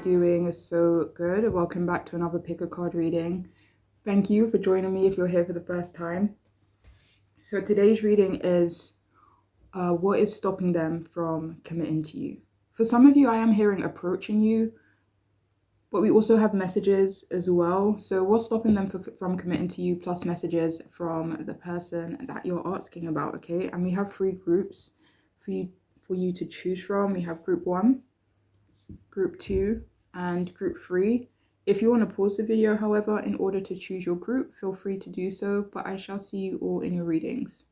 doing so good. Welcome back to another pick a card reading. Thank you for joining me if you're here for the first time. So today's reading is what is stopping them from committing to you. For some of you, I am hearing approaching you, but we also have messages as well. So what's stopping them from committing to you, plus messages from the person that you're asking about, okay? And we have 3 groups for you to choose from. We have group 1, group 2, and group 3. If you want to pause the video, however, in order to choose your group, feel free to do so, but I shall see you all in your readings.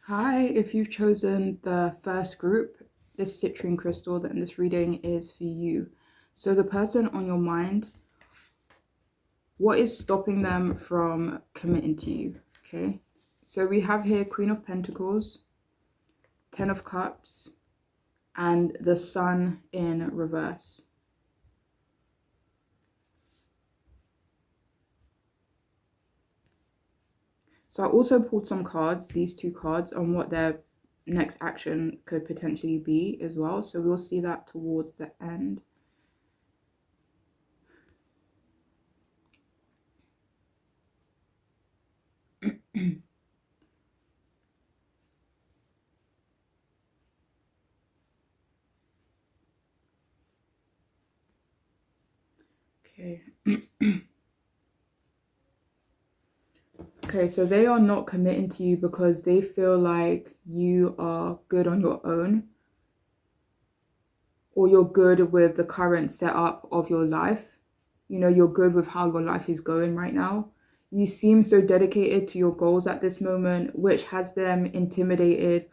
Hi, if you've chosen the first group, this citrine crystal, then this reading is for you. So the person on your mind, what is stopping them from committing to you? Okay, so we have here Queen of Pentacles, 10 of Cups, and the Sun in reverse. So I also pulled some cards, these 2 cards, on what their next action could potentially be as well. So we'll see that towards the end. Okay. Okay, so they are not committing to you because they feel like you are good on your own, or you're good with the current setup of your life. You know, you're good with how your life is going right now. You seem so dedicated to your goals at this moment, which has them intimidated,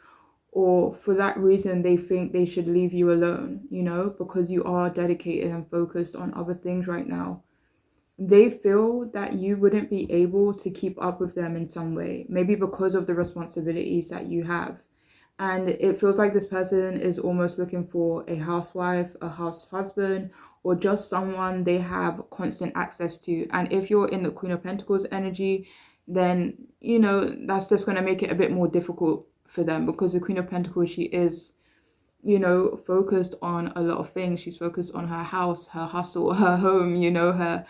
or for that reason they think they should leave you alone, you know, because you are dedicated and focused on other things right now. They feel that you wouldn't be able to keep up with them in some way, maybe because of the responsibilities that you have. And it feels like this person is almost looking for a housewife, a house husband, or just someone they have constant access to. And if you're in the Queen of Pentacles energy, then, you know, that's just going to make it a bit more difficult for them, because the Queen of Pentacles, she is, you know, focused on a lot of things. She's focused on her house, her hustle, her home, you know, her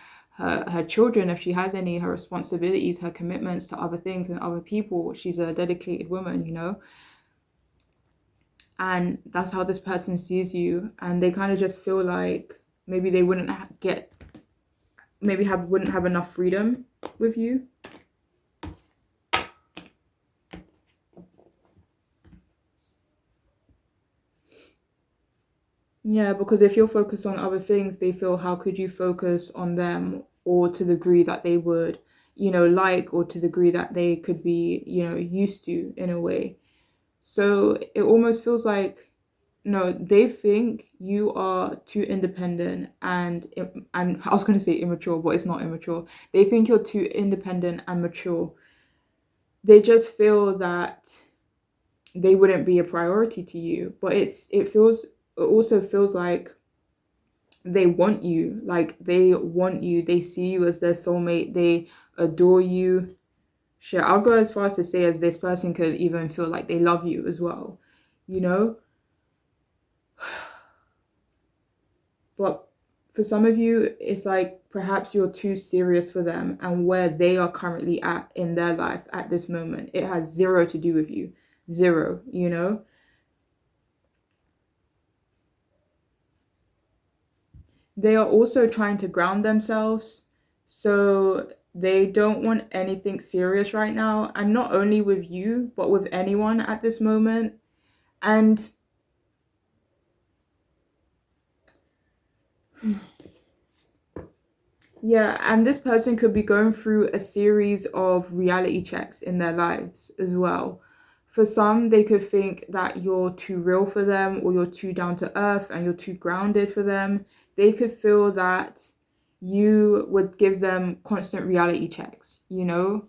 children, if she has any, her responsibilities, her commitments to other things and other people. She's a dedicated woman, you know. And that's how this person sees you. And they kind of just feel like maybe they wouldn't wouldn't have enough freedom with you. Yeah, because if you're focused on other things, they feel, how could you focus on them, or to the degree that they would, you know, like, or to the degree that they could be, you know, used to in a way. So it almost feels like, no, they think you are too independent and I was going to say immature, but it's not immature. They think you're too independent and mature. They just feel that they wouldn't be a priority to you, but it also feels like they want you. Like, they want you. They see you as their soulmate. They adore you. Shit, I'll go as far as to say, as this person could even feel like they love you as well, you know? But for some of you, it's like perhaps you're too serious for them, and where they are currently at in their life at this moment, it has 0 to do with you. 0, you know? They are also trying to ground themselves, so they don't want anything serious right now, and not only with you, but with anyone at this moment. And yeah, and this person could be going through a series of reality checks in their lives as well. For some, they could think that you're too real for them, or you're too down to earth and you're too grounded for them. They could feel that you would give them constant reality checks, you know,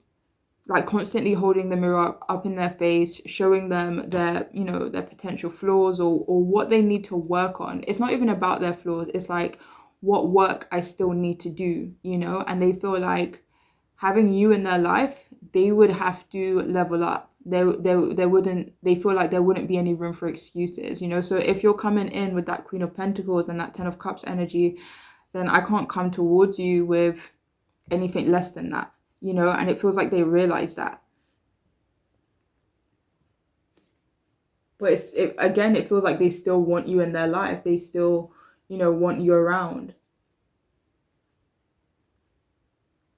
like constantly holding the mirror up in their face, showing them their, you know, their potential flaws, or what they need to work on. It's not even about their flaws. It's like, what work I still need to do, you know? And they feel like having you in their life, they would have to level up. they feel like there wouldn't be any room for excuses, you know. So if you're coming in with that Queen of Pentacles and that Ten of Cups energy, then I can't come towards you with anything less than that, you know. And it feels like they realize that. But again, it feels like they still want you in their life. They still, you know, want you around.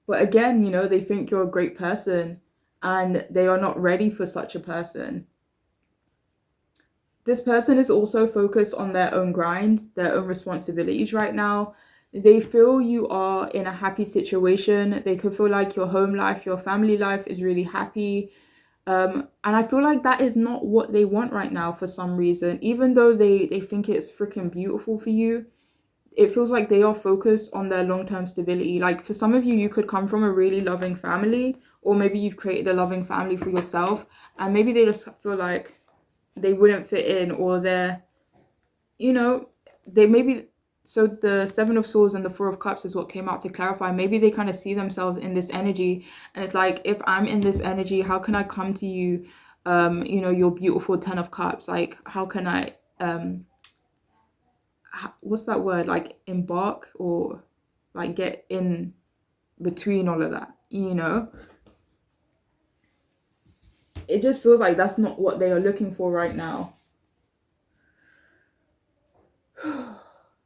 But again, you know, they think you're a great person and they are not ready for such a person. This person is also focused on their own grind, their own responsibilities right now. They feel you are in a happy situation. They could feel like your home life, your family life is really happy. And I feel like that is not what they want right now for some reason. Even though they think it's freaking beautiful for you, it feels like they are focused on their long-term stability. Like for some of you, you could come from a really loving family, or maybe you've created a loving family for yourself, and maybe they just feel like they wouldn't fit in, or they're, you know, they maybe, so the Seven of Swords and the Four of Cups is what came out to clarify. Maybe they kind of see themselves in this energy, and it's like, if I'm in this energy, how can I come to you, you know, your beautiful Ten of Cups? Like, how can I, what's that word? Like, embark, or like get in between all of that, you know? It just feels like that's not what they are looking for right now.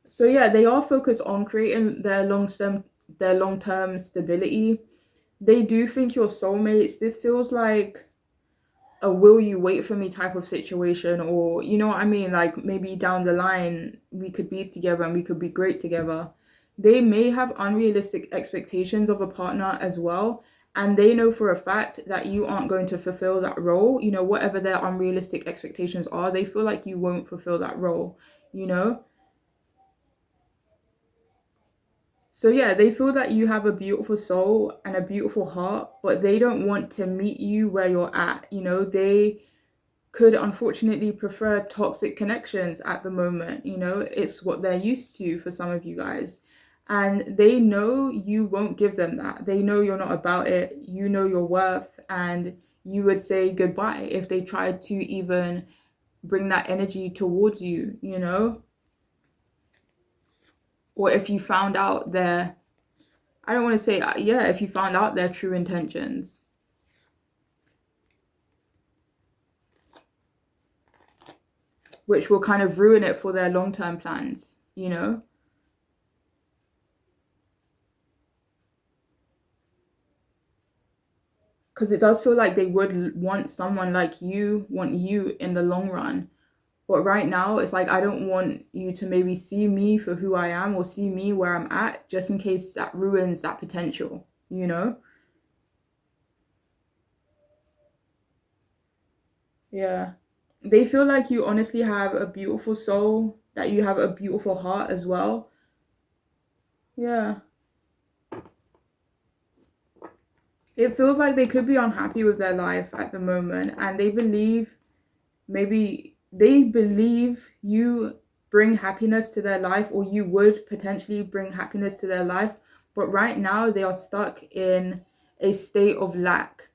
So yeah, they are focused on creating their long-term stability. They do think you're soulmates. This feels like a will you wait for me type of situation, or you know what I mean, like maybe down the line we could be together and we could be great together. They may have unrealistic expectations of a partner as well, and they know for a fact that you aren't going to fulfill that role. You know, whatever their unrealistic expectations are, they feel like you won't fulfill that role, you know. So yeah, they feel that you have a beautiful soul and a beautiful heart, but they don't want to meet you where you're at. You know, they could unfortunately prefer toxic connections at the moment. You know, it's what they're used to for some of you guys. And they know you won't give them that. They know you're not about it. You know your worth, and you would say goodbye if they tried to even bring that energy towards you, you know? Or if you found out their, I don't want to say, yeah, if you found out their true intentions. Which will kind of ruin it for their long-term plans, you know? Because it does feel like they would want someone like you, want you in the long run. But right now, it's like, I don't want you to maybe see me for who I am, or see me where I'm at, just in case that ruins that potential, you know? Yeah. They feel like you honestly have a beautiful soul, that you have a beautiful heart as well. Yeah. It feels like they could be unhappy with their life at the moment, and they believe you bring happiness to their life, or you would potentially bring happiness to their life, but right now they are stuck in a state of lack.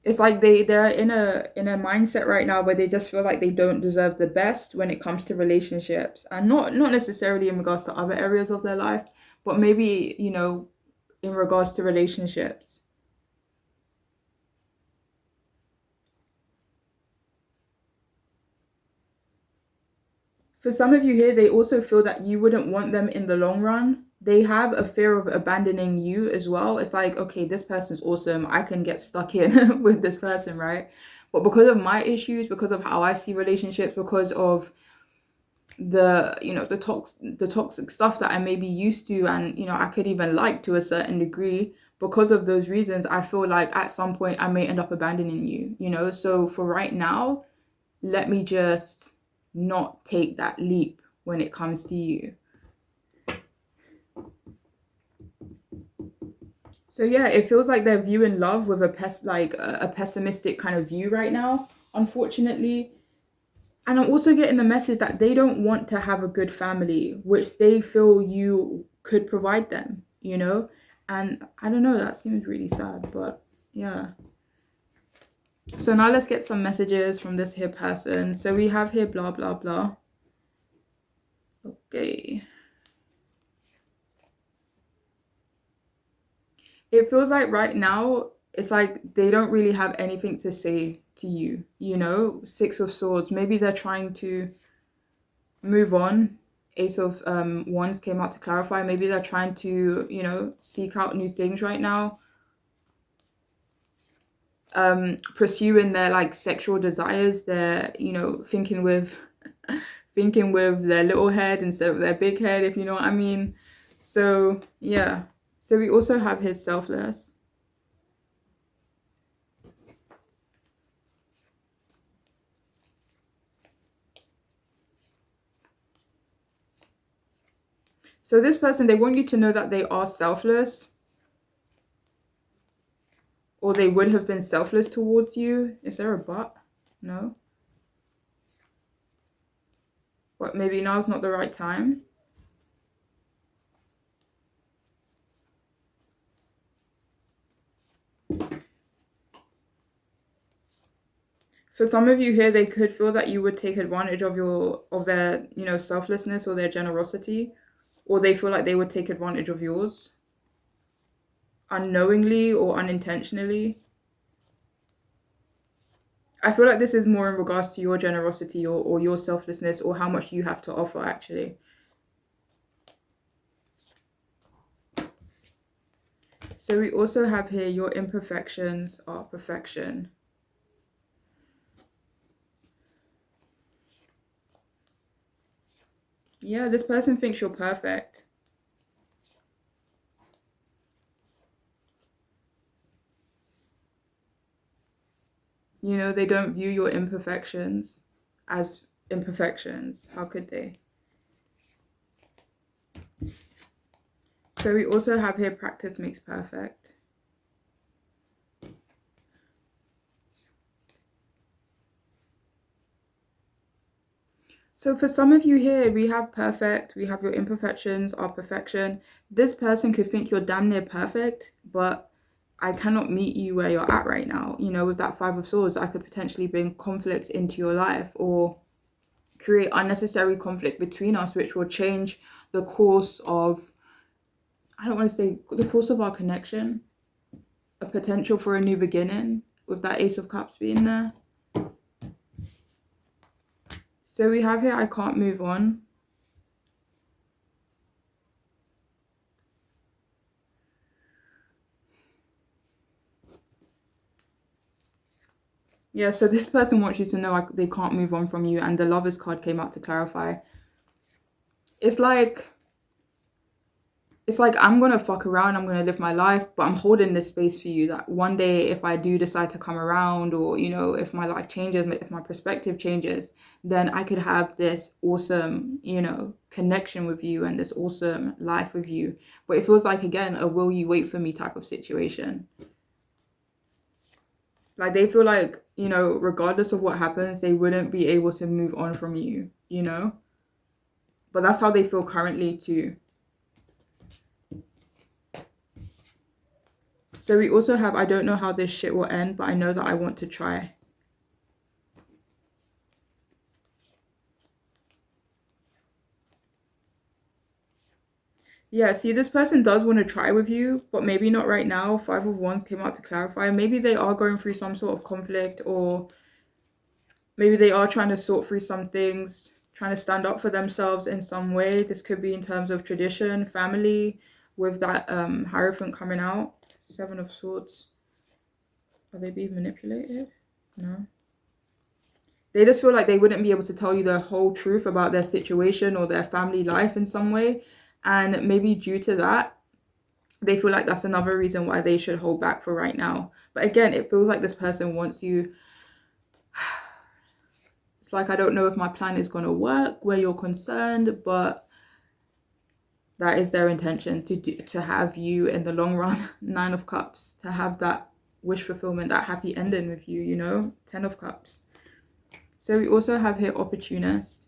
It's like they're in a mindset right now where they just feel like they don't deserve the best when it comes to relationships, and not necessarily in regards to other areas of their life, but maybe, you know, in regards to relationships. For some of you here, they also feel that you wouldn't want them in the long run. They have a fear of abandoning you as well. It's like, okay, this person's awesome, I can get stuck in with this person, right? But because of my issues, because of how I see relationships, because of the, you know, the toxic stuff that I may be used to, and you know, I could even like to a certain degree, because of those reasons, I feel like at some point I may end up abandoning you, you know. So for right now, let me just not take that leap when it comes to you. So yeah, it feels like they're viewing love with a pessimistic kind of view right now, unfortunately. And I'm also getting the message that they don't want to have a good family, which they feel you could provide them. you know? And I don't know, that seems really sad, but yeah. So now let's get some messages from this here person. So we have here blah, blah, blah. Okay. It feels like right now, it's like they don't really have anything to say to you, you know? Six of Swords. Maybe they're trying to move on. Ace of Wands came out to clarify. Maybe they're trying to, you know, seek out new things right now. Pursuing their like sexual desires. They're, you know, thinking with thinking with their little head instead of their big head, if you know what I mean. So yeah. So we also have his selfless. So this person, they want you to know that they are selfless, or they would have been selfless towards you. Is there a but? No. What, maybe now's not the right time? For some of you here, they could feel that you would take advantage of their, you know, selflessness or their generosity, or they feel like they would take advantage of yours unknowingly or unintentionally. I feel like this is more in regards to your generosity or your selflessness or how much you have to offer, actually. So we also have here, your imperfections are perfection. Yeah, this person thinks you're perfect. You know, they don't view your imperfections as imperfections. How could they? So we also have here, practice makes perfect. So for some of you here, we have perfect, we have your imperfections, our perfection. This person could think you're damn near perfect, but I cannot meet you where you're at right now. You know, with that Five of Swords, I could potentially bring conflict into your life or create unnecessary conflict between us, which will change the course of, I don't want to say the course of our connection, a potential for a new beginning with that Ace of Cups being there. So we have here, I can't move on. Yeah, so this person wants you to know they can't move on from you, and the Lovers card came out to clarify. It's like I'm gonna fuck around, I'm gonna live my life, but I'm holding this space for you that one day if I do decide to come around, or you know, if my life changes, if my perspective changes, then I could have this awesome, you know, connection with you and this awesome life with you. But it feels like, again, a will you wait for me type of situation. Like they feel like, you know, regardless of what happens, they wouldn't be able to move on from you, you know? But that's how they feel currently too. So we also have, I don't know how this shit will end, but I know that I want to try. Yeah, see, this person does want to try with you, but maybe not right now. Five of Wands came out to clarify. Maybe they are going through some sort of conflict, or maybe they are trying to sort through some things, trying to stand up for themselves in some way. This could be in terms of tradition, family, with that Hierophant coming out. Seven of Swords. Are they being manipulated? No. They just feel like they wouldn't be able to tell you the whole truth about their situation or their family life in some way. And maybe due to that, they feel like that's another reason why they should hold back for right now. But again, it feels like this person wants you. It's like, I don't know if my plan is going to work where you're concerned, but that is their intention, to have you in the long run. Nine of Cups, to have that wish fulfillment, that happy ending with you, you know. 10 of Cups. So we also have here opportunist.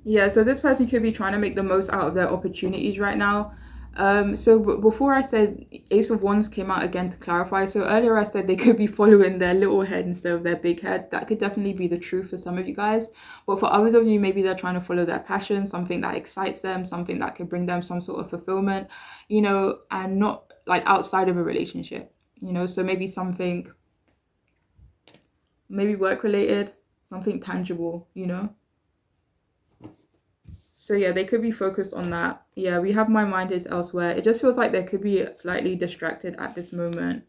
Yeah, so this person could be trying to make the most out of their opportunities right now. Before I said Ace of Wands came out again to clarify. So earlier I said they could be following their little head instead of their big head. That could definitely be the truth for some of you guys. But for others of you, maybe they're trying to follow their passion, something that excites them, something that could bring them some sort of fulfillment, and not like outside of a relationship, So maybe work related, something tangible. So yeah, they could be focused on that. Yeah, we have my mind is elsewhere. It just feels like they could be slightly distracted at this moment.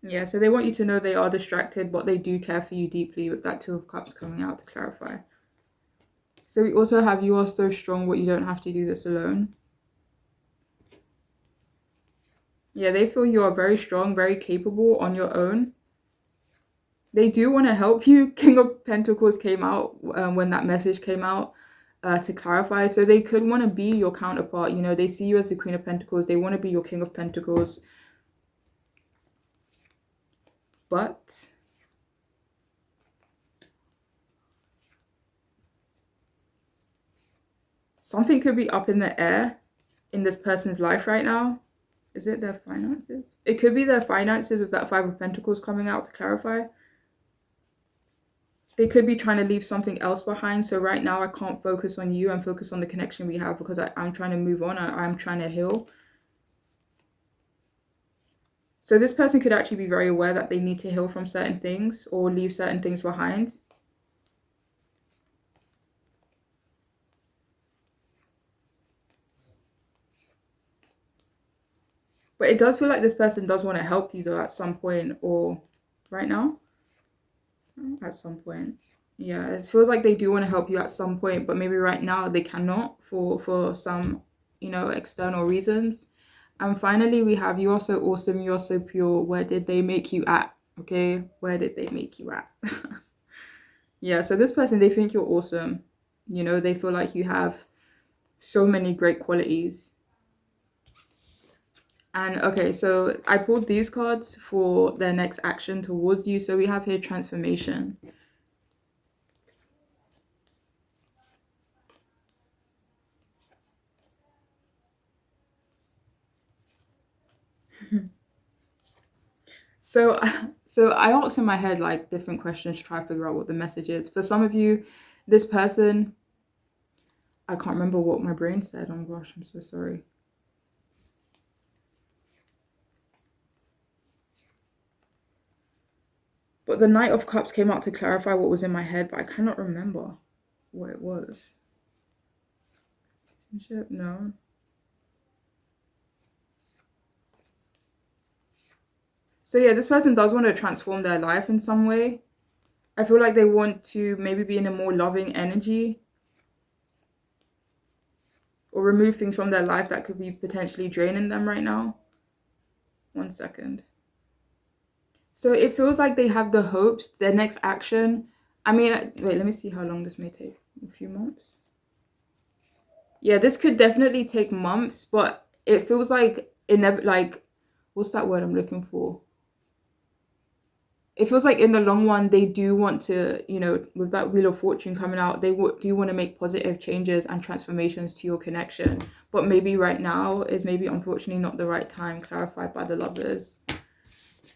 Yeah, so they want you to know they are distracted, but they do care for you deeply with that Two of Cups coming out to clarify. So we also have you are so strong, but you don't have to do this alone. Yeah, they feel you are very strong, very capable on your own. They do want to help you. King of Pentacles came out when that message came out to clarify. So they could want to be your counterpart. They see you as the Queen of Pentacles. They want to be your King of Pentacles. But something could be up in the air in this person's life right now. Is it their finances? It could be their finances with that Five of Pentacles coming out to clarify. They could be trying to leave something else behind. So right now I can't focus on you and focus on the connection we have because I'm trying to move on. I'm trying to heal. So this person could actually be very aware that they need to heal from certain things or leave certain things behind. But it does feel like this person does want to help you though at some point, or right now? At some point. Yeah, it feels like they do want to help you at some point, but maybe right now they cannot for some, external reasons. And finally, we have you are so awesome, you are so pure. Where did they make you at? Okay, where did they make you at? Yeah, so this person, they think you're awesome. They feel like you have so many great qualities. And okay, so I pulled these cards for their next action towards you. So we have here transformation. So, so I asked in my head like different questions to try to figure out what the message is. For some of you, this person, I can't remember what my brain said. Oh my gosh, I'm so sorry. But the Knight of Cups came out to clarify what was in my head, but I cannot remember what it was. No. So yeah, this person does want to transform their life in some way. I feel like they want to maybe be in a more loving energy or remove things from their life that could be potentially draining them right now. 1 second. So it feels like they have the hopes, their next action. I mean, wait, let me see how long this may take. A few months? Yeah, this could definitely take months, but it feels like what's that word I'm looking for? It feels like in the long run, they do want to, with that Wheel of Fortune coming out, they do want to make positive changes and transformations to your connection. But maybe right now is maybe unfortunately not the right time, clarified by the Lovers.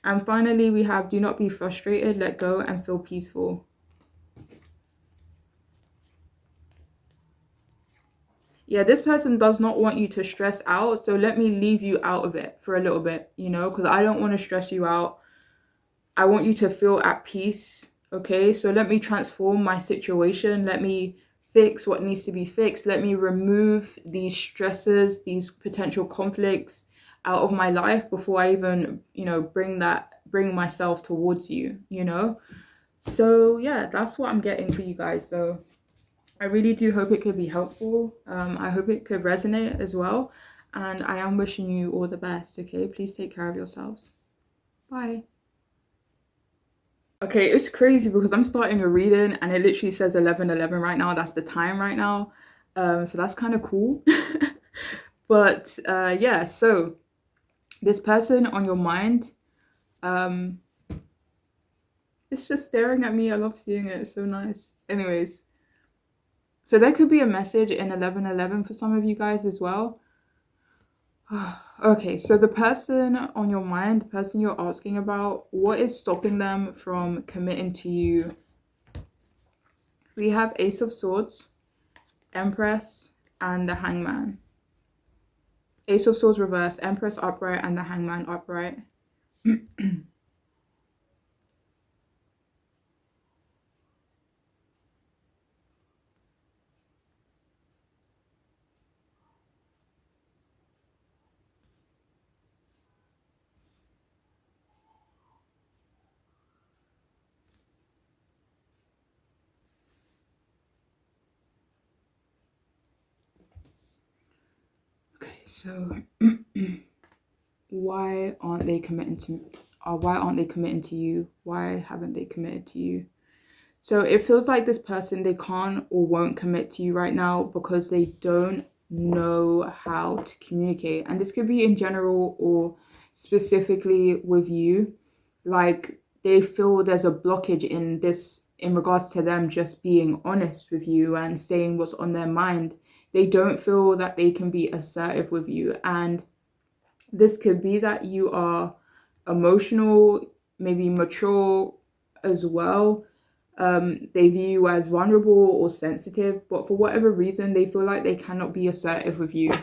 And finally, we have do not be frustrated, let go and feel peaceful. Yeah, this person does not want you to stress out. So let me leave you out of it for a little bit, because I don't want to stress you out. I want you to feel at peace. Okay, so let me transform my situation. Let me fix what needs to be fixed. Let me remove these stresses, these potential conflicts out of my life before I even, bring myself towards you, So yeah, that's what I'm getting for you guys. So I really do hope it could be helpful. I hope it could resonate as well. And I am wishing you all the best, okay? Please take care of yourselves. Bye. Okay, it's crazy because I'm starting a reading and it literally says 11:11 right now. That's the time right now. So that's kind of cool. But yeah, so this person on your mind, It's just staring at me. I love seeing it. It's so nice. Anyways, so there could be a message in 1111 for some of you guys as well. Okay, so the person on your mind, the person you're asking about, what is stopping them from committing to you? We have Ace of Swords, Empress, and the Hangman. Ace of Swords reversed, Empress upright, and the Hangman upright. Okay, so why aren't they committing to you? Why haven't they committed to you? So it feels like this person, they can't or won't commit to you right now because they don't know how to communicate. And this could be in general or specifically with you. Like they feel there's a blockage in this in regards to them just being honest with you and saying what's on their mind. They don't feel that they can be assertive with you. And this could be that you are emotional, maybe mature as well. They view you as vulnerable or sensitive, but for whatever reason, they feel like they cannot be assertive with you.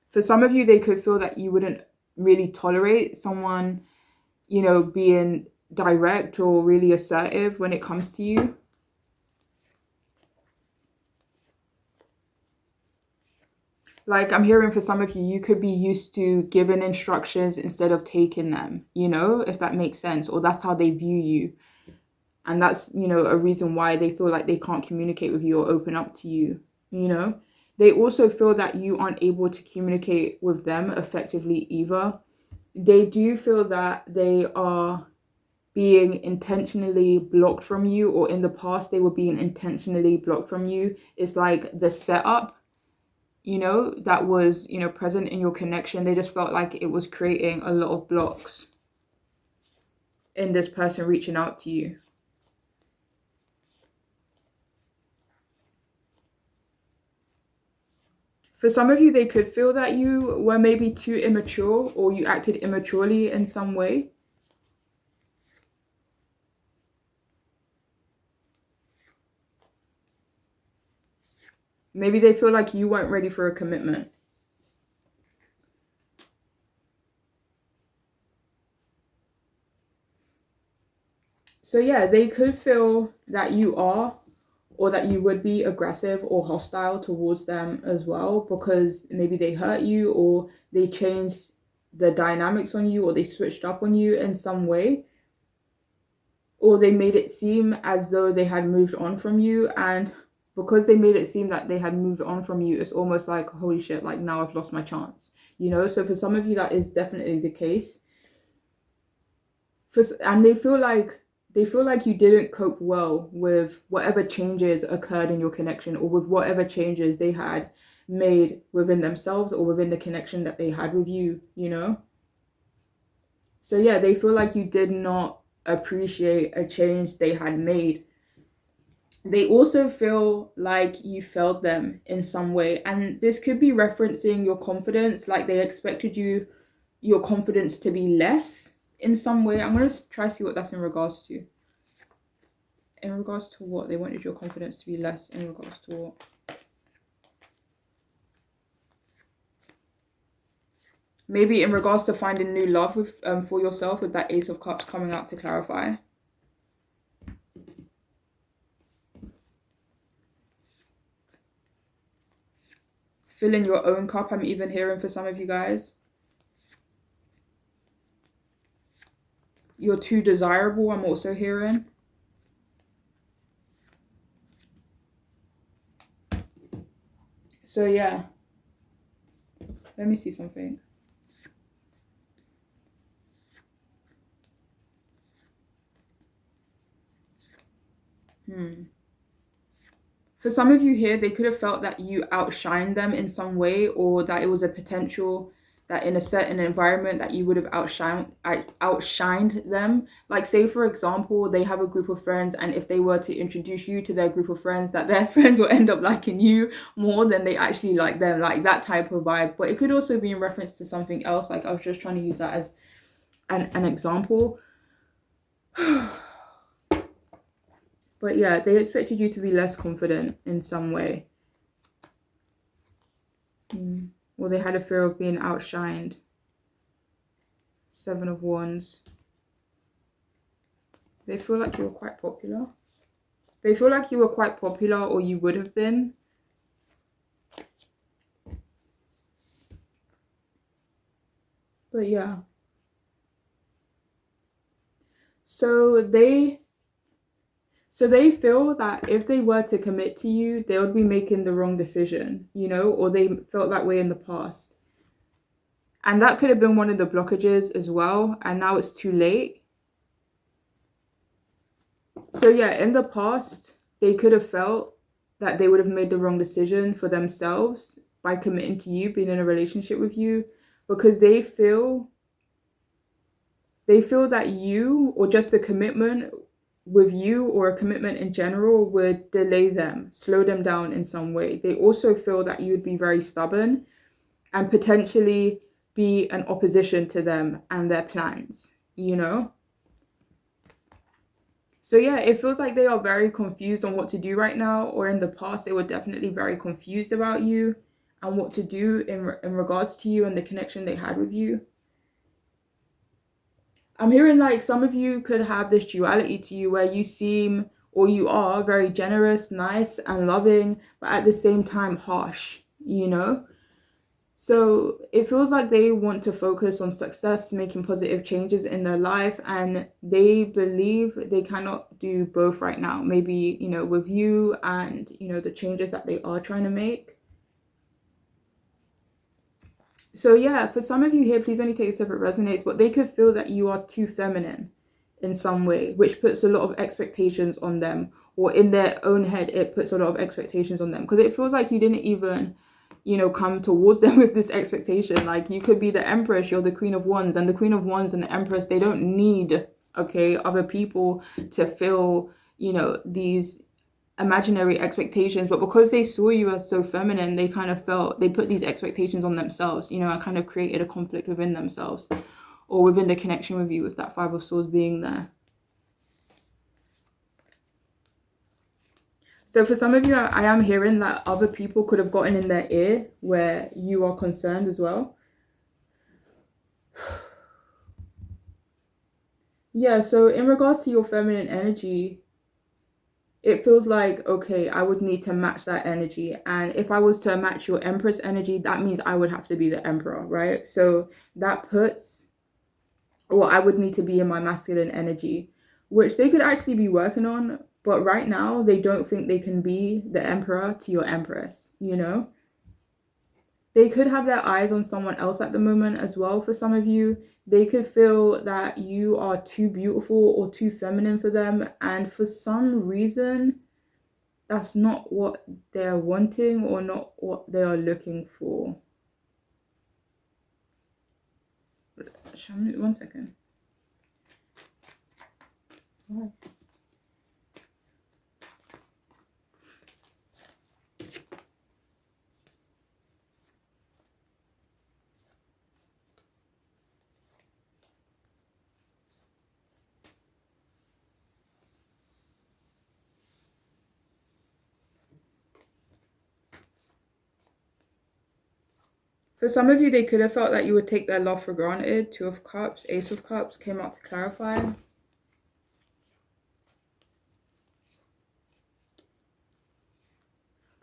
For some of you, they could feel that you wouldn't really tolerate someone, being direct or really assertive when it comes to you. Like I'm hearing for some of you, you could be used to giving instructions instead of taking them, if that makes sense, or that's how they view you. And that's, a reason why they feel like they can't communicate with you or open up to you, They also feel that you aren't able to communicate with them effectively either. They do feel that they are being intentionally blocked from you, or in the past they were being intentionally blocked from you. It's like the setup, that was, present in your connection. They just felt like it was creating a lot of blocks in this person reaching out to you. For some of you, they could feel that you were maybe too immature or you acted immaturely in some way. Maybe they feel like you weren't ready for a commitment. So yeah, they could feel that you are, or that you would be aggressive or hostile towards them as well, because maybe they hurt you or they changed the dynamics on you or they switched up on you in some way, or they made it seem as though they had moved on from you. And because they made it seem that they had moved on from you, it's almost like, holy shit, like now I've lost my chance, So for some of you, that is definitely the case. And they feel like you didn't cope well with whatever changes occurred in your connection, or with whatever changes they had made within themselves or within the connection that they had with you, So yeah, they feel like you did not appreciate a change they had made. They also feel like you failed them in some way. And this could be referencing your confidence, like they expected your confidence to be less in some way. I'm going to try to see what that's in regards to. In regards to what? They wanted your confidence to be less in regards to what? Maybe in regards to finding new love with for yourself, with that Ace of Cups coming out to clarify. Filling your own cup, I'm even hearing for some of you guys. You're too desirable, I'm also hearing. So yeah. Let me see something. For some of you here, they could have felt that you outshined them in some way, or that it was a potential that in a certain environment that you would have outshined them. Like, say for example, they have a group of friends, and if they were to introduce you to their group of friends, that their friends will end up liking you more than they actually like them, like that type of vibe. But it could also be in reference to something else. Like, I was just trying to use that as an example. But yeah, they expected you to be less confident in some way. Or they had a fear of being outshined. 7 of Wands. They feel like you were quite popular. They feel like you were quite popular, or you would have been. But yeah. So they feel that if they were to commit to you, they would be making the wrong decision, you know, or they felt that way in the past. And that could have been one of the blockages as well. And now it's too late. So yeah, in the past, they could have felt that they would have made the wrong decision for themselves by committing to you, being in a relationship with you, because they feel that you, or just a commitment with you, or a commitment in general, would delay them, slow them down in some way. They also feel that you would be very stubborn and potentially be an opposition to them and their plans, you know? So yeah, it feels like they are very confused on what to do right now, or in the past they were definitely very confused about you and what to do in regards to you and the connection they had with you. I'm hearing like some of you could have this duality to you where you seem, or you are, very generous, nice and loving, but at the same time harsh, you know? So it feels like they want to focus on success, making positive changes in their life, and they believe they cannot do both right now. Maybe, you know, with you and, you know, the changes that they are trying to make. So yeah, for some of you here, please only take this if it resonates, but they could feel that you are too feminine in some way, which puts a lot of expectations on them, or in their own head, it puts a lot of expectations on them, because it feels like you didn't even, you know, come towards them with this expectation. Like, you could be the Empress, you're the Queen of Wands, and the Queen of Wands and the Empress, they don't need, okay, other people to fill, you know, these imaginary expectations. But because they saw you as so feminine, they kind of felt, they put these expectations on themselves, you know, and kind of created a conflict within themselves, or within the connection with you, with that 5 of Swords being there. So for some of you, I am hearing that other people could have gotten in their ear where you are concerned as well. Yeah, so in regards to your feminine energy, it feels like, okay, I would need to match that energy. And if I was to match your Empress energy, that means I would have to be the Emperor, right? So that puts, or I would need to be in my masculine energy, which they could actually be working on. But right now, they don't think they can be the Emperor to your Empress, you know? They could have their eyes on someone else at the moment as well. For some of you, they could feel that you are too beautiful or too feminine for them. And for some reason, that's not what they're wanting, or not what they are looking for. 1 second. Why? For some of you, they could have felt that you would take their love for granted. 2 of Cups, Ace of Cups came out to clarify.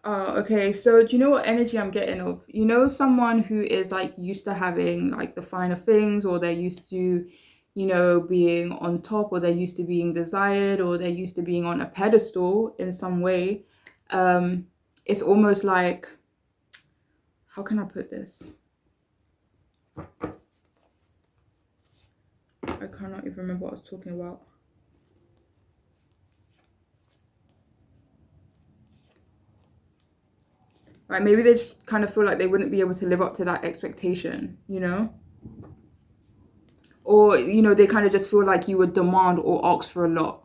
Oh, okay. So do you know what energy I'm getting of? You know, someone who is like used to having like the finer things, or they're used to, you know, being on top, or they're used to being desired, or they're used to being on a pedestal in some way. It's almost like, how can I put this? I cannot even remember what I was talking about. right? Maybe they just kind of feel like they wouldn't be able to live up to that expectation, you know? Or, you know, they kind of just feel like you would demand or ask for a lot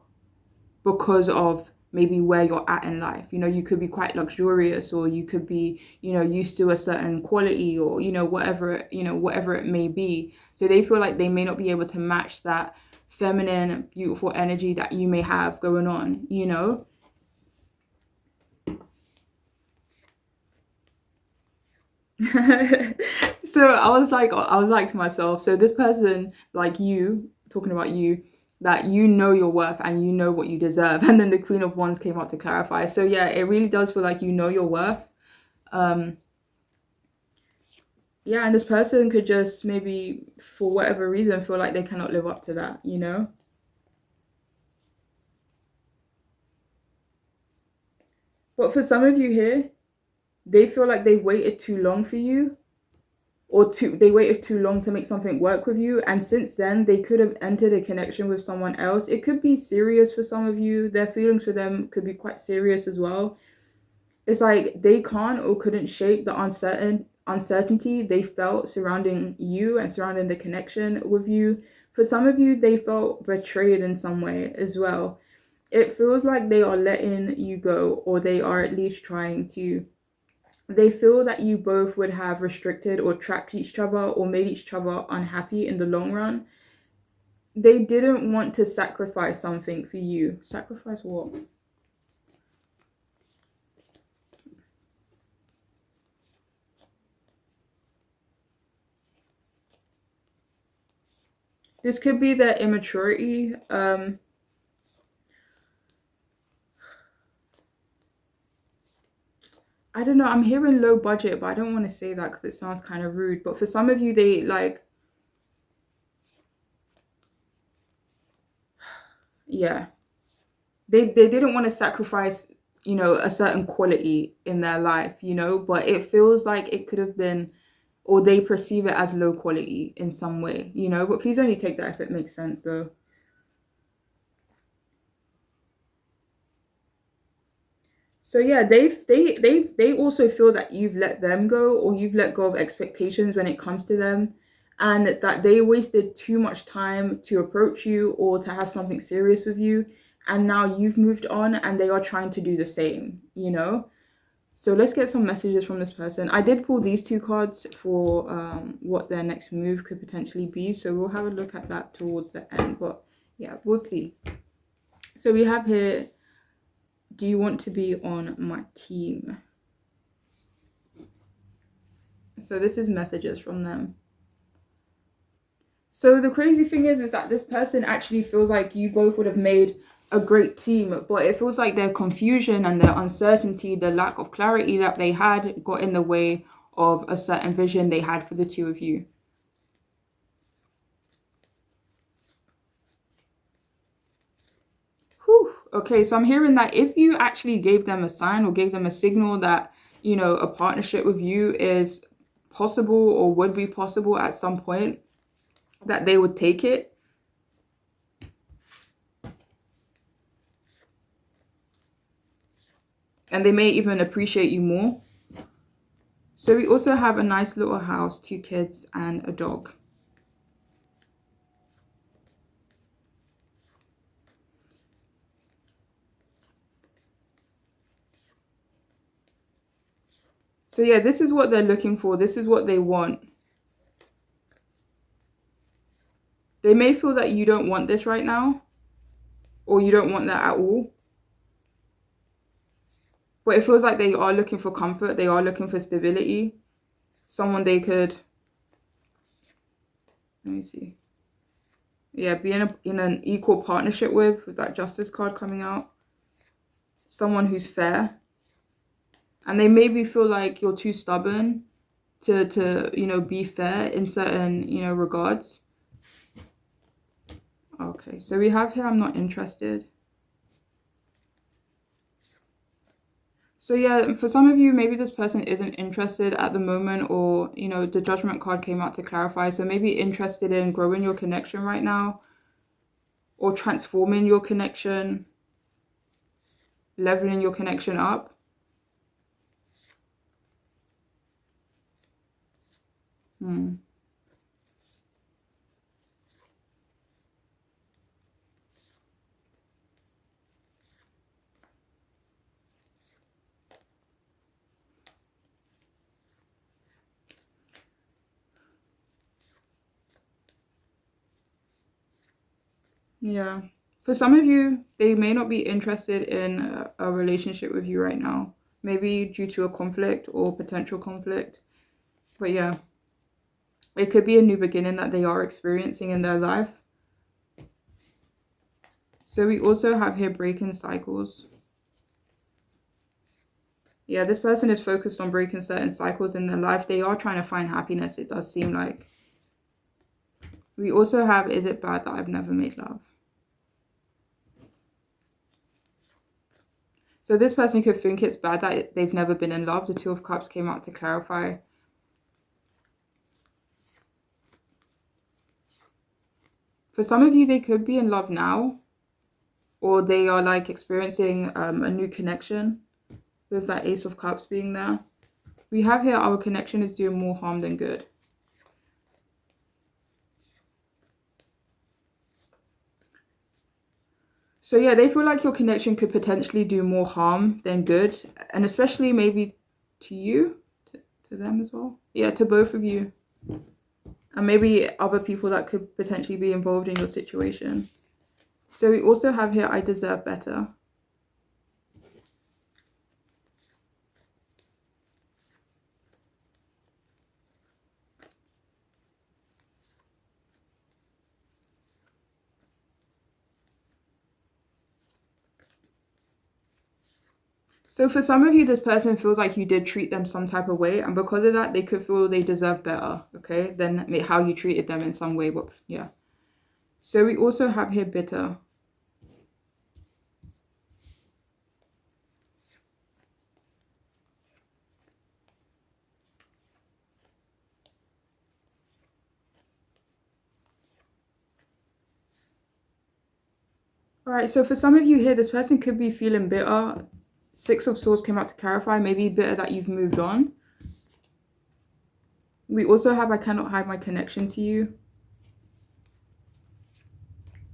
because of maybe where you're at in life. You know, you could be quite luxurious, or you could be, you know, used to a certain quality, or, you know, whatever it may be. So they feel like they may not be able to match that feminine, beautiful energy that you may have going on, you know? So I was like to myself, so this person, like you, talking about you, that you know your worth and you know what you deserve. And then the Queen of Wands came out to clarify. So yeah, it really does feel like you know your worth. Um, yeah, and this person could just maybe, for whatever reason, feel like they cannot live up to that, you know? But for some of you here, they feel like they waited too long for you, or they waited too long to make something work with you, and since then they could have entered a connection with someone else. It could be serious for some of you. Their feelings for them could be quite serious as well. It's like they can't or couldn't shake the uncertainty they felt surrounding you and surrounding the connection with you. For some of you, they felt betrayed in some way as well. It feels like they are letting you go, or they are at least trying to. They feel that you both would have restricted or trapped each other or made each other unhappy in the long run. They didn't want to sacrifice something for you. Sacrifice what? This could be their immaturity. I don't know. I'm hearing low budget, but I don't want to say that because it sounds kind of rude. But for some of you, they like, yeah, they didn't want to sacrifice, you know, a certain quality in their life, you know, but it feels like it could have been, or they perceive it as low quality in some way, you know. But please only take that if it makes sense, though. So yeah, they also feel that you've let them go, or you've let go of expectations when it comes to them, and that they wasted too much time to approach you or to have something serious with you, and now you've moved on and they are trying to do the same, you know? So let's get some messages from this person. I did pull these two cards for what their next move could potentially be, so we'll have a look at that towards the end, but yeah, we'll see. So we have here, do you want to be on my team? So this is messages from them. So the crazy thing is that this person actually feels like you both would have made a great team, but it feels like their confusion and their uncertainty, the lack of clarity that they had, got in the way of a certain vision they had for the two of you. Whew. Okay, so I'm hearing that if you actually gave them a sign or gave them a signal that, you know, a partnership with you is possible or would be possible at some point, that they would take it. And they may even appreciate you more. So we also have a nice little house, 2 kids, and a dog. So yeah, this is what they're looking for. This is what they want. They may feel that you don't want this right now, or you don't want that at all. But it feels like they are looking for comfort. They are looking for stability. Someone they could, let me see. Yeah, be in an equal partnership with that Justice card coming out. Someone who's fair. And they maybe feel like you're too stubborn to you know, be fair in certain, you know, regards. Okay, so we have here, I'm not interested. So yeah, for some of you, maybe this person isn't interested at the moment, or, you know, the Judgment card came out to clarify. So maybe interested in growing your connection right now, or transforming your connection, leveling your connection up. Hmm. Yeah. For some of you, they may not be interested in a relationship with you right now. Maybe due to a conflict or potential conflict. But yeah, it could be a new beginning that they are experiencing in their life. So we also have here breaking cycles. Yeah, this person is focused on breaking certain cycles in their life. They are trying to find happiness, it does seem like. We also have, is it bad that I've never made love? So this person could think it's bad that they've never been in love. The Two of Cups came out to clarify. For some of you, they could be in love now, or they are like experiencing a new connection with that Ace of Cups being there. We have here our connection is doing more harm than good. So yeah, they feel like your connection could potentially do more harm than good, and especially maybe to you, to them as well. Yeah, to both of you, and maybe other people that could potentially be involved in your situation. So we also have here, I deserve better. So for some of you, this person feels like you did treat them some type of way, and because of that, they could feel they deserve better, okay, than how you treated them in some way. But yeah. So we also have here bitter. All right, so for some of you here, this person could be feeling bitter. Six of Swords came out to clarify, maybe bitter that you've moved on. We also have I cannot hide my connection to you.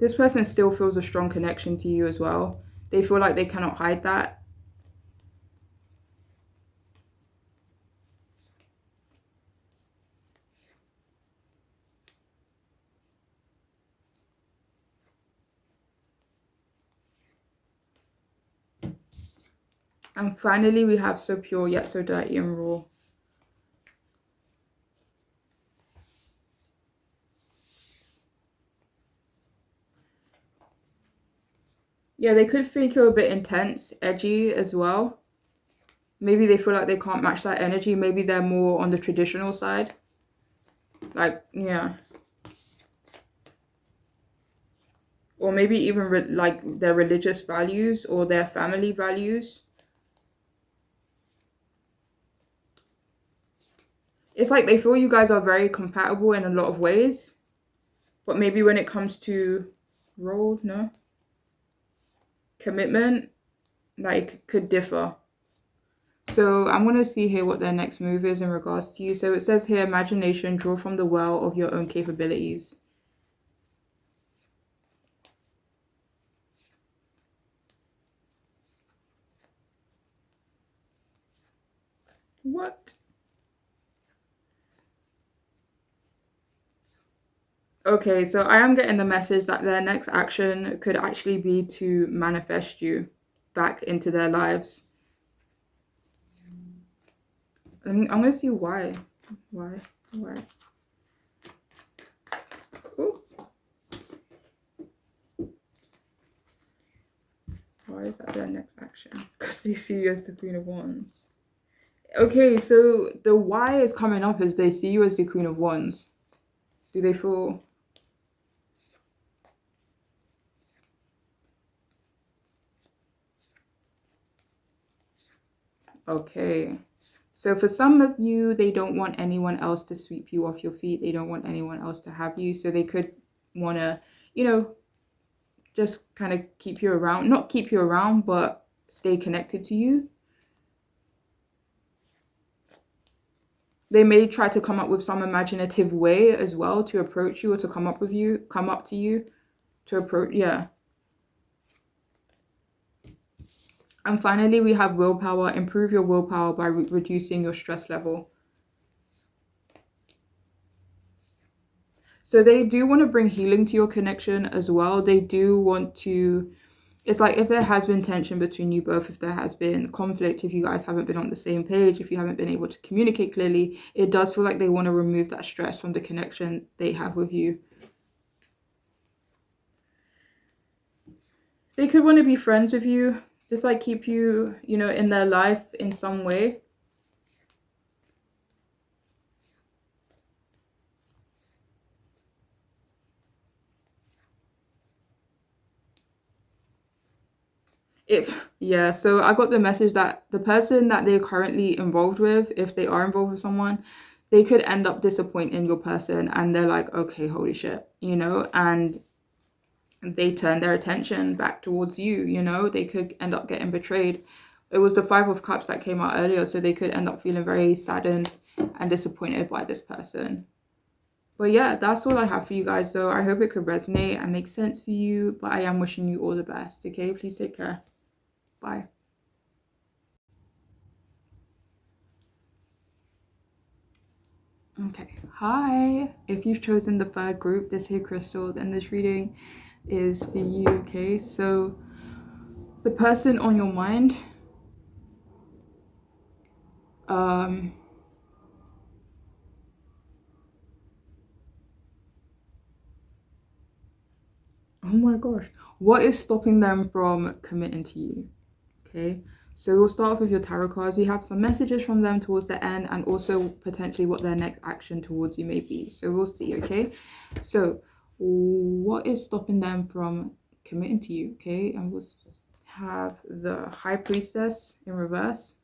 This person still feels a strong connection to you as well. They feel like they cannot hide that. And finally, we have so pure yet so dirty and raw. Yeah, they could think you're a bit intense, edgy as well. Maybe they feel like they can't match that energy. Maybe they're more on the traditional side. Like, yeah. Or maybe even like their religious values or their family values. It's like they feel you guys are very compatible in a lot of ways. But maybe when it comes to role, no? Commitment, like, could differ. So I'm going to see here what their next move is in regards to you. So it says here, imagination, draw from the well of your own capabilities. What? Okay, so I am getting the message that their next action could actually be to manifest you back into their lives. I'm going to see why. Why? Ooh. Why is that their next action? Because they see you as the Queen of Wands. Okay, so the why is coming up as they see you as the Queen of Wands. Do they feel... Okay. So for some of you, they don't want anyone else to sweep you off your feet. They don't want anyone else to have you. So they could want to, just kind of keep you around. Not keep you around, but stay connected to you. They may try to come up with some imaginative way as well to approach you or to come up to you to approach, yeah. And finally, we have willpower. Improve your willpower by reducing your stress level. So they do want to bring healing to your connection as well. They do want to, it's like if there has been tension between you both, if there has been conflict, if you guys haven't been on the same page, if you haven't been able to communicate clearly, it does feel like they want to remove that stress from the connection they have with you. They could want to be friends with you, just like keep you, in their life in some way. Yeah, so I got the message that the person that they're currently involved with, if they are involved with someone, they could end up disappointing your person and they're like, okay, holy shit, and they turn their attention back towards you, they could end up getting betrayed. It was the Five of Cups that came out earlier, so they could end up feeling very saddened and disappointed by this person. But yeah, that's all I have for you guys. So I hope it could resonate and make sense for you, but I am wishing you all the best. Okay, please take care. Bye. Okay, hi. If you've chosen the third group, this here crystal, then this reading is for you. Okay, so the person on your mind, oh my gosh, what is stopping them from committing to you? Okay, so we'll start off with your tarot cards. We have some messages from them towards the end and also potentially what their next action towards you may be. So we'll see. Okay, so what is stopping them from committing to you? Okay, and we'll have the High Priestess in reverse,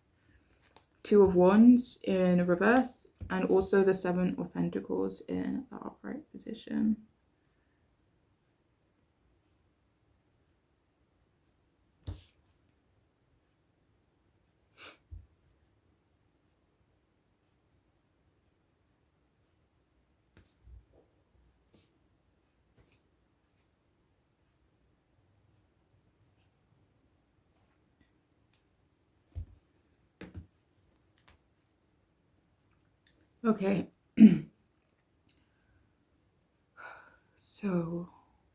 Two of Wands in reverse, and also the Seven of Pentacles in the upright position. Okay. So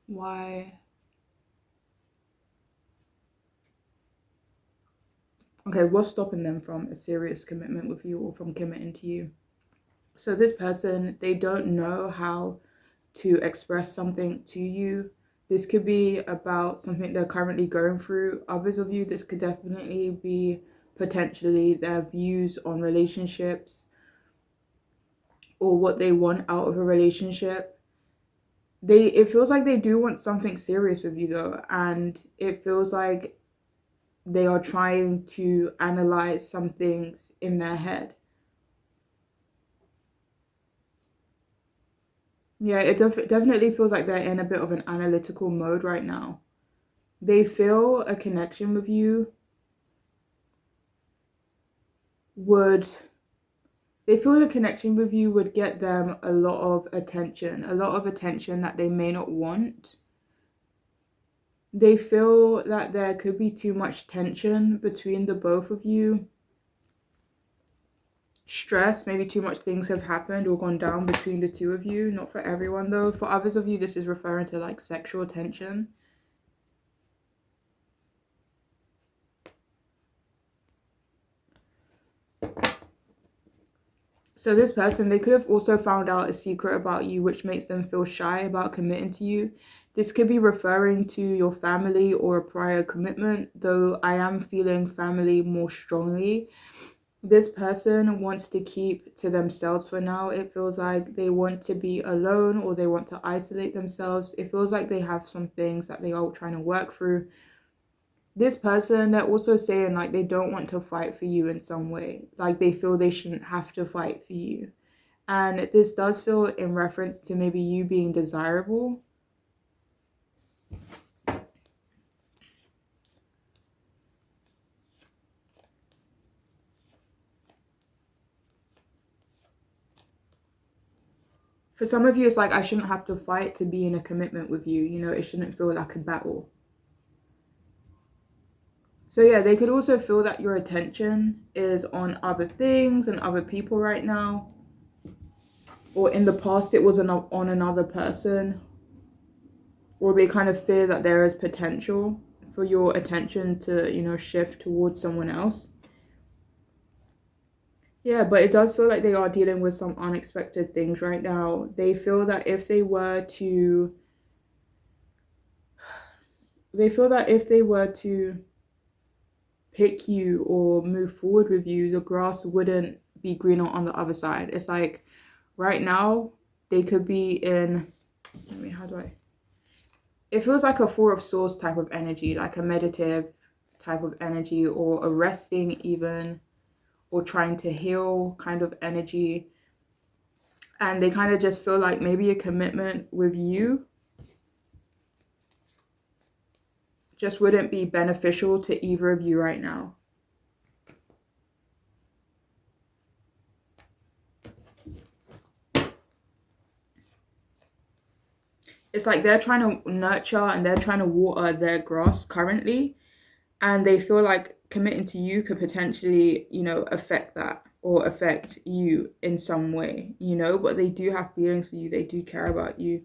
why? Okay, what's stopping them from a serious commitment with you or from committing to you? So this person, they don't know how to express something to you. This could be about something they're currently going through. Others of you, this could definitely be potentially their views on relationships or what they want out of a relationship. It feels like they do want something serious with you though, and it feels like they are trying to analyze some things in their head. Yeah, it definitely feels like they're in a bit of an analytical mode right now. They feel a connection with you would they feel a connection with you would get them a lot of attention that they may not want. They feel that there could be too much tension between the both of you. Stress, maybe too much things have happened or gone down between the two of you. Not for everyone though. For others of you, this is referring to like sexual tension. So this person, they could have also found out a secret about you which makes them feel shy about committing to you. This could be referring to your family or a prior commitment, though I am feeling family more strongly. This person wants to keep to themselves for now. It feels like they want to be alone or they want to isolate themselves. It feels like they have some things that they are trying to work through. This person, they're also saying like they don't want to fight for you in some way. Like they feel they shouldn't have to fight for you. And this does feel in reference to maybe you being desirable. For some of you, it's like, I shouldn't have to fight to be in a commitment with you. You know, it shouldn't feel like a battle. So yeah, they could also feel that your attention is on other things and other people right now. Or in the past, it was on another person. Or they kind of fear that there is potential for your attention to, you know, shift towards someone else. Yeah, but it does feel like they are dealing with some unexpected things right now. They feel that if they were to pick you or move forward with you, the grass wouldn't be greener on the other side. It's like right now they could be in, it feels like a Four of Swords type of energy, like a meditative type of energy, or a resting even, or trying to heal kind of energy. And they kind of just feel like maybe a commitment with you just wouldn't be beneficial to either of you right now. It's like they're trying to nurture and they're trying to water their grass currently, and they feel like committing to you could potentially, you know, affect that or affect you in some way, you know, but they do have feelings for you. They do care about you.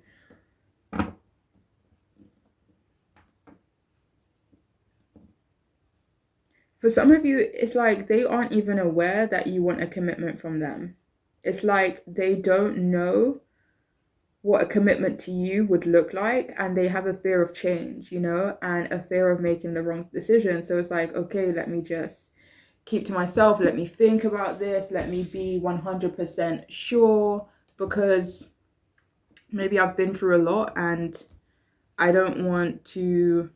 For some of you, it's like they aren't even aware that you want a commitment from them. It's like they don't know what a commitment to you would look like, and they have a fear of change, you know, and a fear of making the wrong decision. So it's like, okay, let me just keep to myself, let me think about this, let me be 100% sure, because maybe I've been through a lot and I don't want to,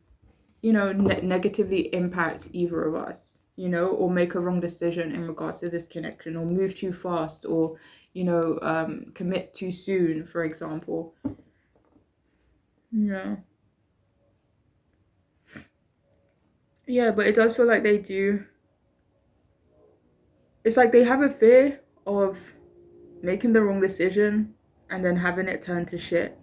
you know, negatively impact either of us, you know, or make a wrong decision in regards to this connection, or move too fast, or, you know, commit too soon, for example. Yeah. Yeah, but it does feel like they do. It's like they have a fear of making the wrong decision and then having it turn to shit.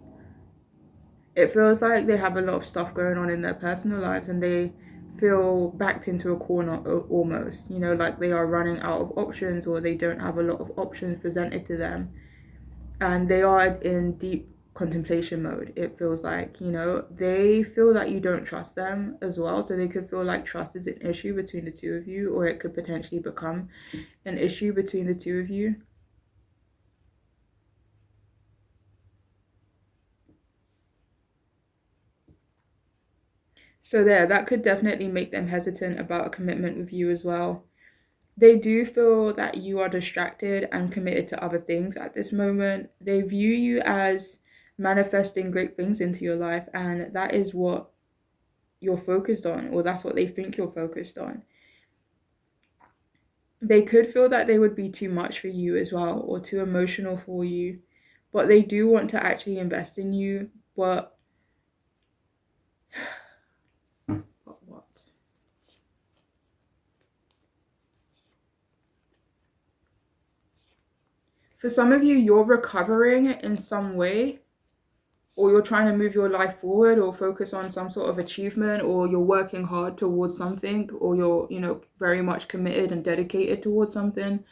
It feels like they have a lot of stuff going on in their personal lives and they feel backed into a corner almost, you know, like they are running out of options, or they don't have a lot of options presented to them, and they are in deep contemplation mode. It feels like, you know, they feel that you don't trust them as well, so they could feel like trust is an issue between the two of you, or it could potentially become an issue between the two of you. So there, that could definitely make them hesitant about a commitment with you as well. They do feel that you are distracted and committed to other things at this moment. They view you as manifesting great things into your life, and that is what you're focused on, or that's what they think you're focused on. They could feel that they would be too much for you as well, or too emotional for you, but they do want to actually invest in you. But what? For some of you, you're recovering in some way, or you're trying to move your life forward, or focus on some sort of achievement, or you're working hard towards something, or you're, you know, very much committed and dedicated towards something.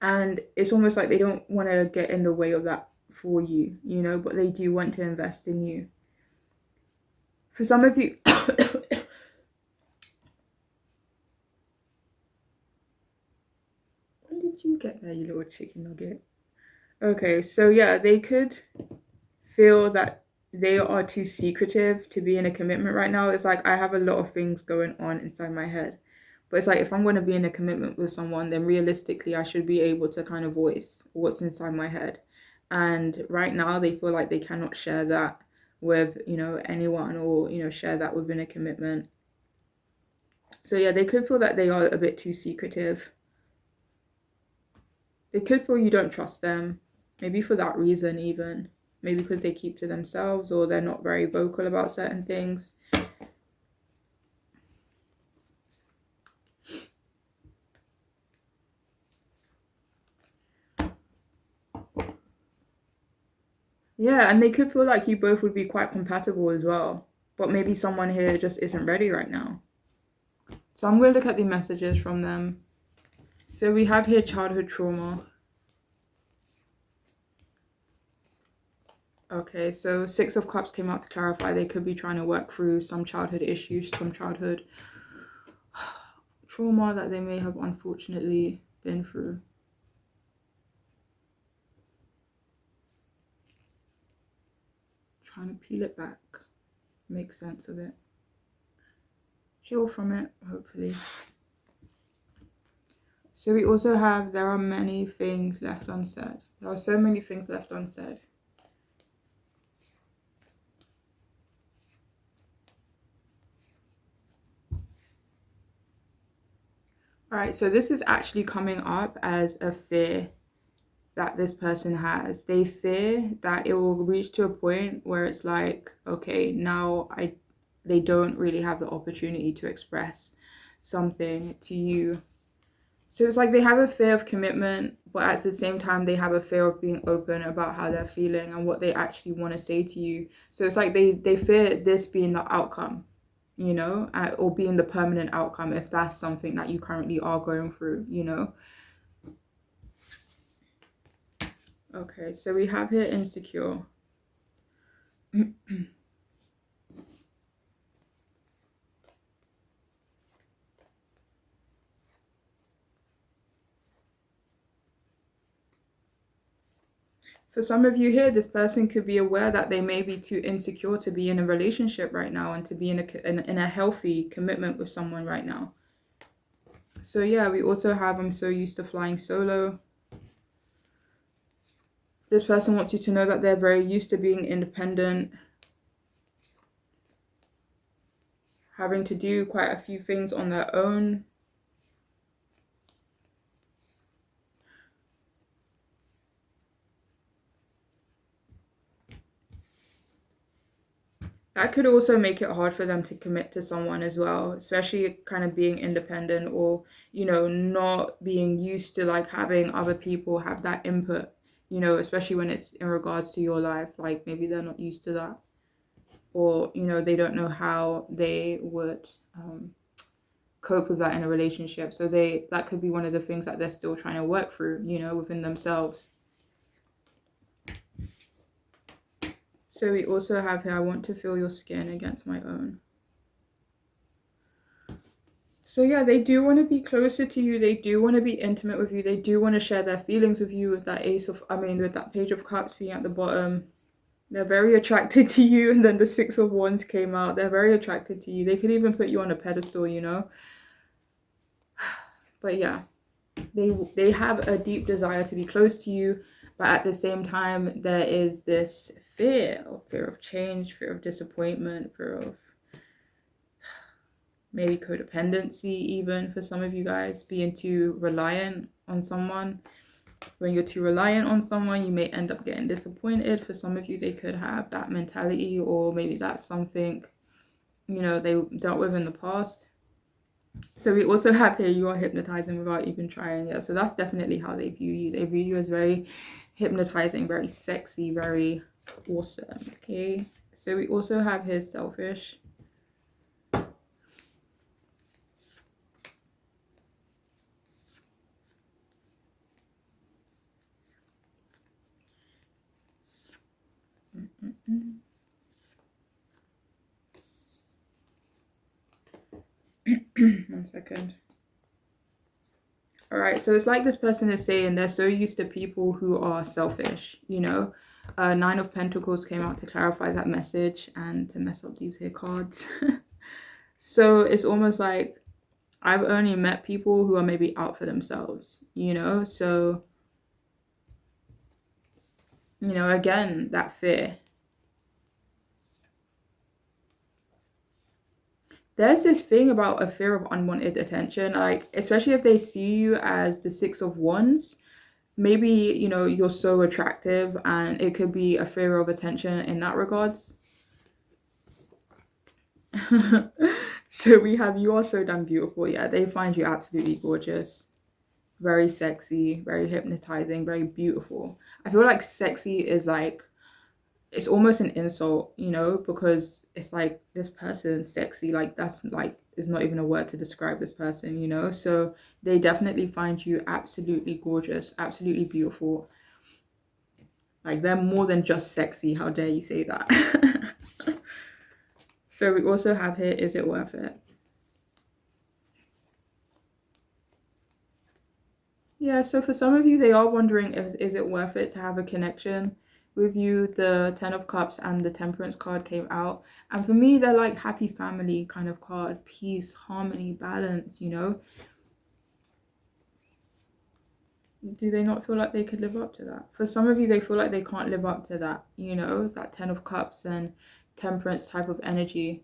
And it's almost like they don't want to get in the way of that for you, you know, but they do want to invest in you. For some of you, when did you get there, you little chicken nugget? Okay, so yeah, they could feel that they are too secretive to be in a commitment right now. It's like I have a lot of things going on inside my head. But it's like if I'm going to be in a commitment with someone, then realistically I should be able to kind of voice what's inside my head. And right now they feel like they cannot share that with, you know, anyone, or, you know, share that within a commitment. So yeah, they could feel that they are a bit too secretive. They could feel you don't trust them, maybe for that reason even. Maybe because they keep to themselves, or they're not very vocal about certain things. Yeah, and they could feel like you both would be quite compatible as well. But maybe someone here just isn't ready right now. So I'm going to look at the messages from them. So we have here childhood trauma. Okay, so Six of Cups came out to clarify they could be trying to work through some childhood issues, some childhood trauma that they may have unfortunately been through. Trying to peel it back, make sense of it, heal from it, hopefully. So we also have, there are many things left unsaid. There are so many things left unsaid. All right, so this is actually coming up as a fear that this person has. They fear that it will reach to a point where it's like, okay, now they don't really have the opportunity to express something to you. So it's like they have a fear of commitment, but at the same time they have a fear of being open about how they're feeling and what they actually want to say to you. So it's like they fear this being the outcome, you know, or being the permanent outcome if that's something that you currently are going through, you know. Okay, so we have here insecure. For some of you here, this person could be aware that they may be too insecure to be in a relationship right now and to be in a healthy commitment with someone right now. So yeah, we also have, I'm so used to flying solo. This person wants you to know that they're very used to being independent, having to do quite a few things on their own. That could also make it hard for them to commit to someone as well, especially kind of being independent or, you know, not being used to like having other people have that input, you know, especially when it's in regards to your life. Like maybe they're not used to that, or, you know, they don't know how they would cope with that in a relationship. So that could be one of the things that they're still trying to work through, you know, within themselves. So we also have here, I want to feel your skin against my own. So yeah, they do want to be closer to you. They do want to be intimate with you. They do want to share their feelings with you with that with that Page of Cups being at the bottom. They're very attracted to you. And then the Six of Wands came out. They're very attracted to you. They could even put you on a pedestal, you know. But yeah, they have a deep desire to be close to you. But at the same time, there is this fear of change, fear of disappointment, fear of maybe codependency, even for some of you guys, being too reliant on someone. When you're too reliant on someone, you may end up getting disappointed. For some of you, they could have that mentality, or maybe that's something, you know, they dealt with in the past. So we also have here, you are hypnotizing without even trying. Yeah, so that's definitely how they view you. They view you as very hypnotizing, very sexy, very awesome. Okay, so we also have here selfish. One second. All right, so it's like this person is saying they're so used to people who are selfish, you know. Nine of Pentacles came out to clarify that message and to mess up these here cards. So it's almost like I've only met people who are maybe out for themselves, you know. So, you know, again, that fear. There's this thing about a fear of unwanted attention, like especially if they see you as the Six of Wands. Maybe, you know, you're so attractive and it could be a fear of attention in that regards. So we have, you are so damn beautiful. Yeah, they find you absolutely gorgeous, very sexy, very hypnotizing, very beautiful. I feel like sexy is like it's almost an insult, you know, because it's like this person's sexy, like that's like is not even a word to describe this person, you know. So they definitely find you absolutely gorgeous, absolutely beautiful. Like they're more than just sexy. How dare you say that? So we also have here, is it worth it? Yeah, so for some of you, they are wondering if is it worth it to have a connection with you. The Ten of Cups and the Temperance card came out. And for me, they're like happy family kind of card. Peace, harmony, balance, you know. Do they not feel like they could live up to that? For some of you, they feel like they can't live up to that, you know, that Ten of Cups and Temperance type of energy.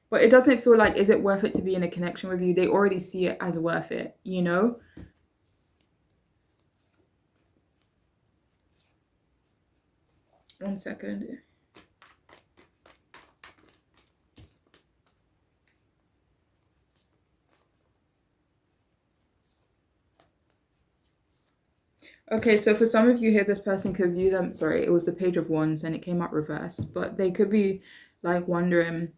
But it doesn't feel like, is it worth it to be in a connection with you? They already see it as worth it, you know? One second. Okay, so for some of you here, this person could view them, sorry, it was the Page of Wands and it came out reversed, but they could be like wondering,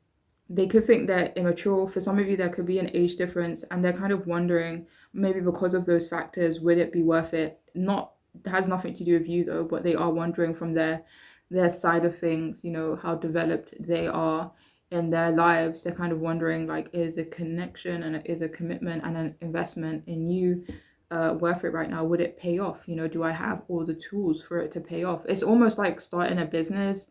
they could think they're immature. For some of you, there could be an age difference and they're kind of wondering, maybe because of those factors, would it be worth it? Not, it has nothing to do with you though, but they are wondering from their side of things, you know, how developed they are in their lives. They're kind of wondering like, is a connection and is a commitment and an investment in you worth it right now? Would it pay off? You know, do I have all the tools for it to pay off? It's almost like starting a business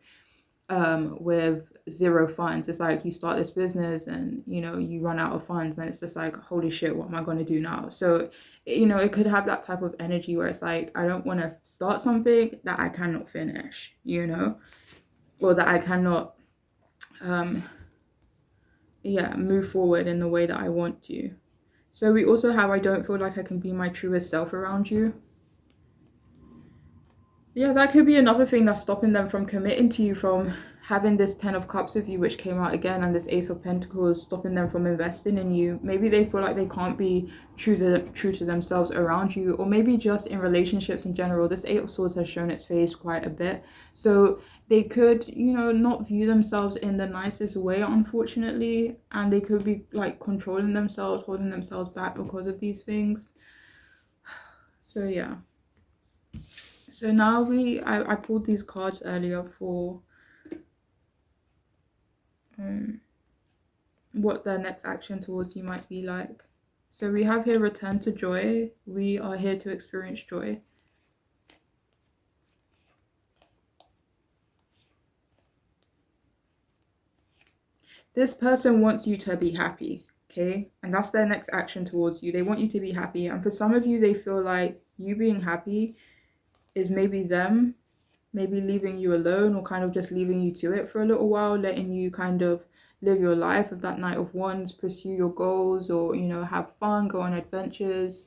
with zero funds. It's like you start this business and you know you run out of funds and it's just like, holy shit, what am I going to do now? So you know, it could have that type of energy where it's like, I don't want to start something that I cannot finish, you know, or that I cannot move forward in the way that I want to. So we also have, I don't feel like I can be my truest self around you. Yeah, that could be another thing that's stopping them from committing to you, from having this Ten of Cups with you, which came out again, and this Ace of Pentacles stopping them from investing in you. Maybe they feel like they can't be true to themselves around you, or maybe just in relationships in general. This Eight of Swords has shown its face quite a bit. So they could, you know, not view themselves in the nicest way, unfortunately, and they could be like controlling themselves, holding themselves back because of these things. So yeah. So now I pulled these cards earlier for what their next action towards you might be like. So we have here return to joy. We are here to experience joy. This person wants you to be happy, okay? And that's their next action towards you. They want you to be happy. And for some of you, they feel like you being happy is maybe them maybe leaving you alone, or kind of just leaving you to it for a little while, letting you kind of live your life of that Knight of Wands, pursue your goals, or, you know, have fun, go on adventures.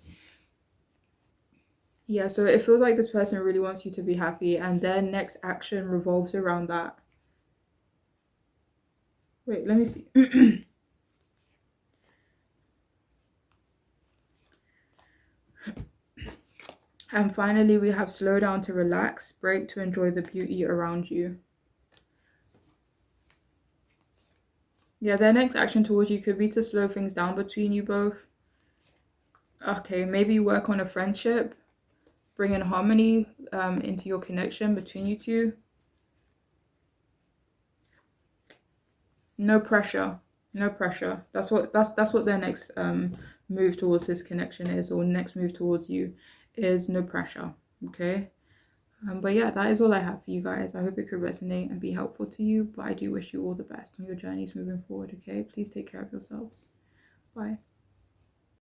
Yeah, so it feels like this person really wants you to be happy, and their next action revolves around that. Wait, let me see. And finally, we have slow down to relax, break to enjoy the beauty around you. Yeah, their next action towards you could be to slow things down between you both. Okay, maybe work on a friendship, bring in harmony into your connection between you two. No pressure. No pressure. That's what their next move towards this connection is, or next move towards you is no pressure. Okay. But yeah, that is all I have for you guys. I hope it could resonate and be helpful to you. But I do wish you all the best on your journeys moving forward. Okay. Please take care of yourselves. Bye.